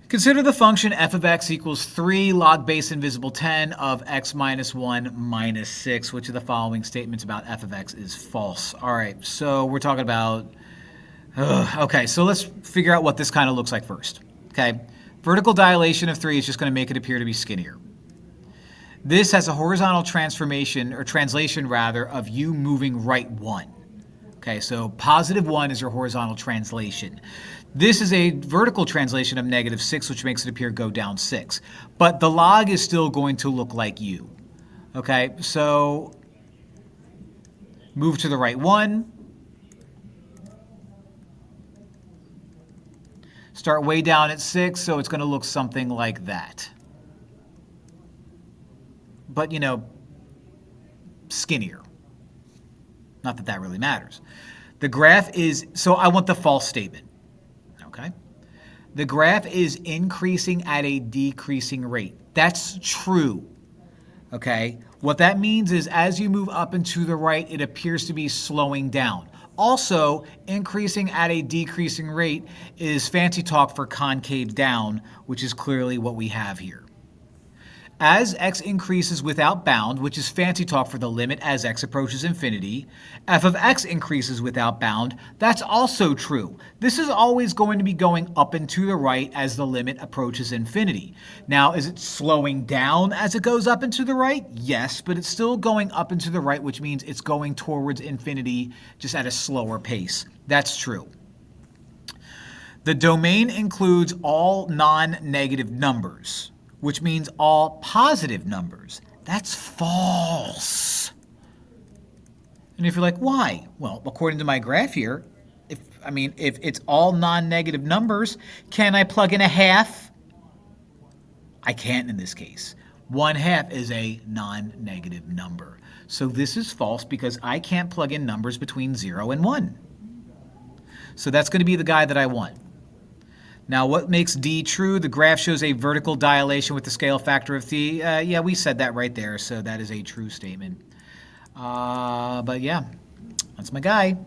Consider the function f of x equals 3 log base invisible 10 of x minus 1 minus 6. Which of the following statements about f of x is false? All right, so we're talking about... okay, so let's figure out what this kind of looks like first. Okay, vertical dilation of 3 is just going to make it appear to be skinnier. This has a horizontal transformation, or translation rather, of u moving right 1. Okay, so positive 1 is your horizontal translation. This is a vertical translation of negative 6, which makes it appear go down 6. But the log is still going to look like u. Okay, so move to the right 1. Start way down at 6, so it's going to look something like that. But, you know, skinnier. Not that that really matters. The graph is, so I want the false statement. Okay? The graph is increasing at a decreasing rate. That's true. Okay? What that means is as you move up and to the right, it appears to be slowing down. Also, increasing at a decreasing rate is fancy talk for concave down, which is clearly what we have here. As x increases without bound, which is fancy talk for the limit as x approaches infinity, f of x increases without bound. That's also true. This is always going to be going up and to the right as the limit approaches infinity. Now, is it slowing down as it goes up and to the right? Yes, but it's still going up and to the right, which means it's going towards infinity just at a slower pace. That's true. The domain includes all non-negative numbers, which means all positive numbers. That's false. And if you're like, why? Well, according to my graph here, if it's all non-negative numbers, can I plug in a half? I can't in this case. 1/2 is a non-negative number. So this is false because I can't plug in numbers between 0 and 1. So that's going to be the guy that I want. Now, what makes D true? The graph shows a vertical dilation with the scale factor of θ. Yeah, we said that right there, so that is a true statement. But yeah, that's my guy.